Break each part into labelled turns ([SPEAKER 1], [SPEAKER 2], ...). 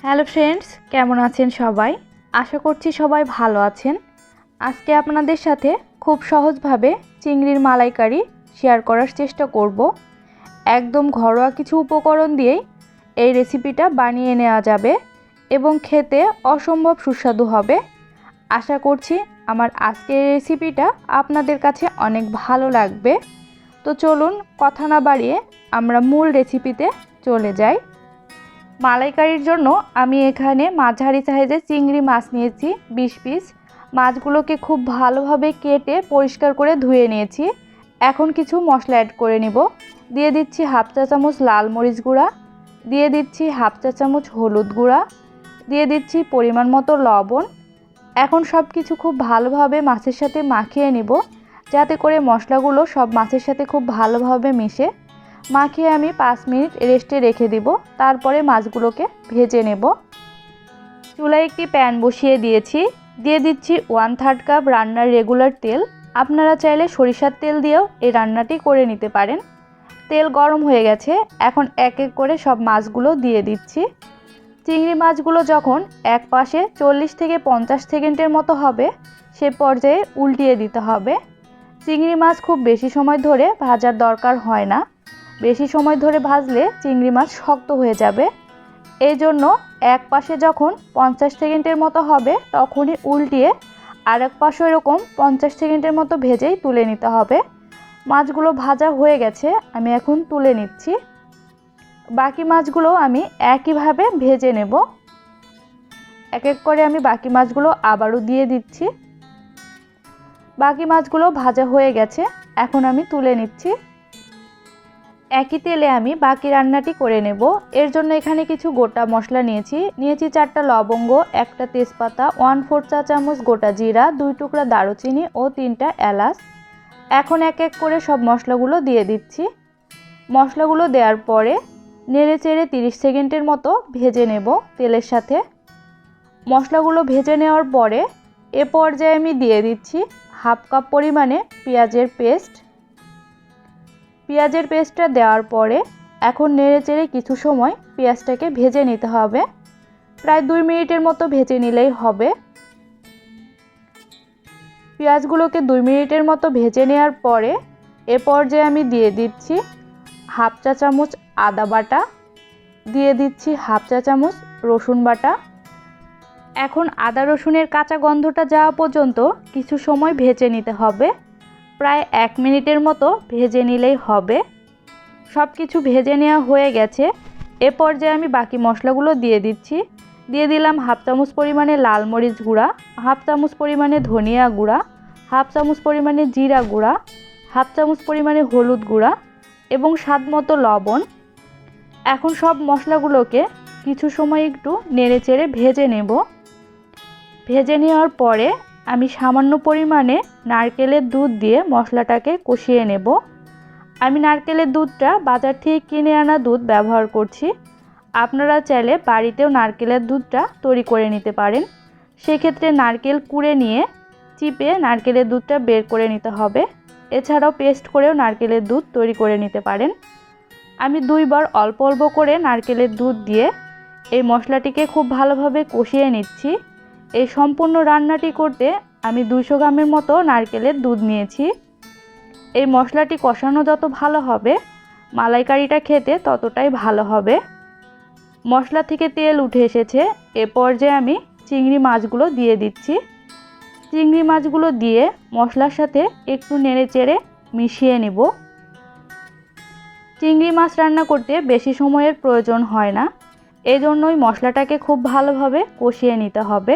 [SPEAKER 1] Hello friends, কেমন আছেন সবাই? আশা করছি সবাই ভালো আছেন। আজকে আপনাদের সাথে খুব সহজভাবে চিংড়ির মালাইকারি শেয়ার করার চেষ্টা করব। একদম ঘরোয়া কিছু উপকরণ দিয়েই এই রেসিপিটা বানিয়ে নেওয়া যাবে এবং খেতে অসম্ভব সুস্বাদু হবে। আশা করছি আমার আজকের রেসিপিটা আপনাদের কাছে অনেক ভালো লাগবে। তো চলুন কথা না বাড়িয়ে আমরা মূল রেসিপিতে চলে যাই। মালাইকারির জন্য আমি এখানে মাঝারি সাইজের চিংড়ি মাছ নিয়েছি 20 পিস। মাছগুলোকে খুব ভালোভাবে কেটে পরিষ্কার করে ধুয়ে নিয়েছি। এখন কিছু মশলা অ্যাড করে নিব। দিয়ে দিচ্ছি হাফ চা চামচ লাল মরিচ গুঁড়া, দিয়ে দিচ্ছি হাফ চা চামচ হলুদ গুঁড়া, দিয়ে দিচ্ছি পরিমাণ মতো লবণ। এখন সব কিছু খুব ভালোভাবে মাছের সাথে মাখিয়ে নিব, যাতে করে মশলাগুলো সব মাছের সাথে খুব ভালোভাবে মিশে। মাখিয়ে আমি 5 মিনিট রেস্টে রেখে দিব। তারপরে মাছগুলোকে ভেজে নেব। চুলায় একটি প্যান বসিয়ে দিয়েছি। দিয়ে দিচ্ছি 1/3 কাপ রান্নার রেগুলার তেল। আপনারা চাইলে সরিষার তেল দিয়েও এই রান্নাটি করে নিতে পারেন। তেল গরম হয়ে গেছে, এখন এক এক করে সব মাছগুলো দিয়ে দিচ্ছি। চিংড়ি মাছগুলো যখন এক পাশে 40 থেকে 50 সেকেন্ডের মতো হবে, সে পর্যায়ে উল্টিয়ে দিতে হবে। চিংড়ি মাছ খুব বেশি সময় ধরে ভাজার দরকার হয় না। বেশি সময় ধরে ভাজলে চিংড়ি মাছ শক্ত হয়ে যাবে। এই জন্য এক পাশে যখন 50 সেকেন্ডের মতো হবে, তখনই উল্টিয়ে আর এক পাশে এরকম 50 সেকেন্ডের মতো ভেজেই তুলে নিতে হবে। মাছগুলো ভাজা হয়ে গেছে, আমি এখন তুলে নিচ্ছি। বাকি মাছগুলো আমি একইভাবে ভেজে নেব। এক এক করে আমি বাকি মাছগুলো আবারও দিয়ে দিচ্ছি। বাকি মাছগুলো ভাজা হয়ে গেছে, এখন আমি তুলে নিচ্ছি। একই তেলে আমি বাকি রান্নাটি করে নেব। এর জন্য এখানে কিছু গোটা মশলা নিয়েছি 4টা লবঙ্গ, 1টা তেজপাতা, 1/4 চা চামচ গোটা জিরা, 2 টুকরা দারুচিনি ও 3টা এলাচ। এখন এক এক করে সব মশলাগুলো দিয়ে দিচ্ছি। মশলাগুলো দেওয়ার পরে নেড়েচেড়ে 30 সেকেন্ডের মতো ভেজে নেব তেলের সাথে। মশলাগুলো ভেজে নেওয়ার পরে এ পর্যায়ে আমি দিয়ে দিচ্ছি হাফ কাপ পরিমাণে পেঁয়াজের পেস্ট। পেঁয়াজের পেস্টটা দেওয়ার পরে এখন নেড়েচেড়ে কিছু সময় পেঁয়াজটাকে ভেজে নিতে হবে। প্রায় 2 মিনিটের মতো ভেজে নিলেই হবে। পেঁয়াজগুলোকে 2 মিনিটের মতো ভেজে নেওয়ার পরে এ পর্যায়ে আমি দিয়ে দিচ্ছি হাফ চা চামচ আদা বাটা, দিয়ে দিচ্ছি হাফ চা চামচ রসুন বাটা। এখন আদা রসুনের কাঁচা গন্ধটা যাওয়া পর্যন্ত কিছু সময় ভেজে নিতে হবে। প্রায় 1 মিনিটের মতো ভেজে নিলেই হবে। সব কিছু ভেজে নেওয়া হয়ে গেছে। এ পর্যায়ে আমি বাকি মশলাগুলো দিয়ে দিচ্ছি। দিয়ে দিলাম হাফ চামচ পরিমাণে লাল মরিচ গুঁড়া, হাফ চামচ পরিমাণে ধনিয়া গুঁড়া, হাফ চামচ পরিমাণে জিরা গুঁড়া, হাফ চামচ পরিমাণে হলুদ গুঁড়া এবং স্বাদ মতো লবণ। এখন সব মশলাগুলোকে কিছু সময় একটু নেড়েচেড়ে ভেজে নেব। ভেজে নেওয়ার পরে আমি সামান্য পরিমাণে নারকেলের দুধ দিয়ে মশলাটাকে কষিয়ে নেব। আমি নারকেলের দুধটা বাজার থেকে কিনে আনা দুধ ব্যবহার করছি। আপনারা চাইলে বাড়িতেও নারকেলের দুধটা তৈরি করে নিতে পারেন। সেক্ষেত্রে নারকেল কুড়ে নিয়ে চিপে নারকেলের দুধটা বের করে নিতে হবে। এছাড়াও পেস্ট করেও নারকেলের দুধ তৈরি করে নিতে পারেন। আমি 2 বার অল্প অল্প করে নারকেলের দুধ দিয়ে এই মশলাটিকে খুব ভালোভাবে কষিয়ে নিচ্ছি। এই সম্পূর্ণ রান্নাটি করতে আমি 200 গ্রামের মতো নারকেলের দুধ নিয়েছি। এই মশলাটি কষানো যত ভালো হবে, মালাইকারিটা খেতে ততটাই ভালো হবে। মশলা থেকে তেল উঠে এসেছে। এ পর্যায়ে আমি চিংড়ি মাছগুলো দিয়ে দিচ্ছি। চিংড়ি মাছগুলো দিয়ে মশলার সাথে একটু নেড়েচেড়ে মিশিয়ে নেব। চিংড়ি মাছ রান্না করতে বেশি সময়ের প্রয়োজন হয় না, এজন্যই মশলাটাকে খুব ভালোভাবে কষিয়ে নিতে হবে।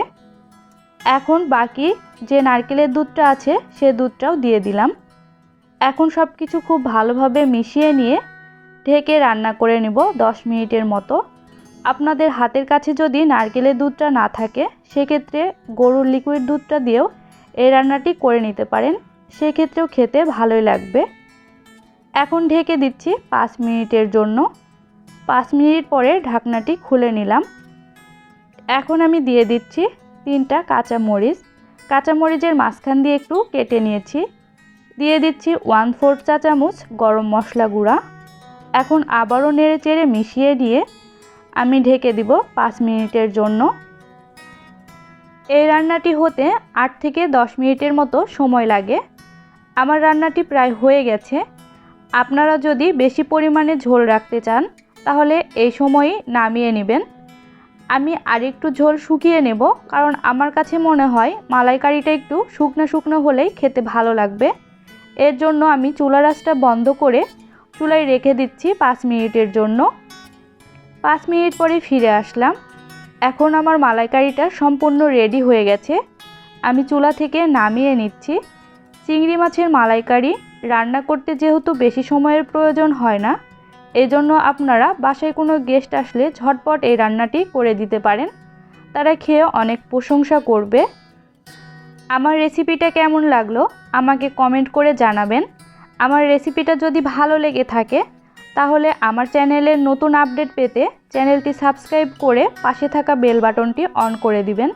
[SPEAKER 1] এখন বাকি যে নারকেলের দুধটা আছে সে দুধটাও দিয়ে দিলাম। এখন সব কিছু খুব ভালোভাবে মিশিয়ে নিয়ে ঢেকে রান্না করে নেব 10 মিনিটের মতো। আপনাদের হাতের কাছে যদি নারকেলের দুধটা না থাকে, সেক্ষেত্রে গরুর লিকুইড দুধটা দিয়েও এই রান্নাটি করে নিতে পারেন। সেক্ষেত্রেও খেতে ভালোই লাগবে। এখন ঢেকে দিচ্ছি 5 মিনিটের জন্য। 5 মিনিট পরে ঢাকনাটি খুলে নিলাম। এখন আমি দিয়ে দিচ্ছি 3টা কাঁচামরিচ। কাঁচামরিচের মাঝখান দিয়ে একটু কেটে নিয়েছি। দিয়ে দিচ্ছি 1/4 চা চামচ গরম মশলা গুঁড়া। এখন আবারও নেড়েচেড়ে মিশিয়ে দিয়ে আমি ঢেকে দিব 5 মিনিটের জন্য। এই রান্নাটি হতে 8 থেকে 10 মিনিটের মতো সময় লাগে। আমার রান্নাটি প্রায় হয়ে গেছে। আপনারা যদি বেশি পরিমাণে ঝোল রাখতে চান তাহলে এই সময়ই নামিয়ে নেবেন। আমি আরেকটু ঝোল শুকিয়ে নেব, কারণ আমার কাছে মনে হয় মালাইকারিটা একটু শুকনো শুকনো হলেই খেতে ভালো লাগবে। এর জন্য আমি চুলার আঁচটা বন্ধ করে চুলায় রেখে দিচ্ছি 5 মিনিটের জন্য। 5 মিনিট পরে ফিরে আসলাম। এখন আমার মালাইকারিটা সম্পূর্ণ রেডি হয়ে গেছে। আমি চুলা থেকে নামিয়ে নিচ্ছি। চিংড়ি মাছের মালাইকারি রান্না করতে যেহেতু বেশি সময়ের প্রয়োজন হয় না, এজন্য আপনারা বাসায় কোনো গেস্ট আসলে ঝটপট এই রান্নাটি করে দিতে পারেন। তারা খেয়ে অনেক প্রশংসা করবে। আমার রেসিপিটা কেমন লাগলো আমাকে কমেন্ট করে জানাবেন। আমার রেসিপিটা যদি ভালো লেগে থাকে তাহলে আমার চ্যানেলের নতুন আপডেট পেতে চ্যানেলটি সাবস্ক্রাইব করে পাশে থাকা বেল বাটনটি অন করে দিবেন।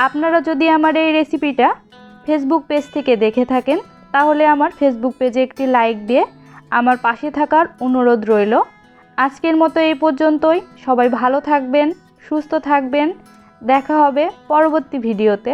[SPEAKER 1] আপনারা যদি আমার এই রেসিপিটা ফেসবুক পেজ থেকে দেখে থাকেন তাহলে আমার ফেসবুক পেজে একটি লাইক দিয়ে আমার পাশে থাকার অনুরোধ রইল। আজকের মতো এই পর্যন্তই। সবাই ভালো থাকবেন, সুস্থ থাকবেন। দেখা হবে পরবর্তী ভিডিওতে।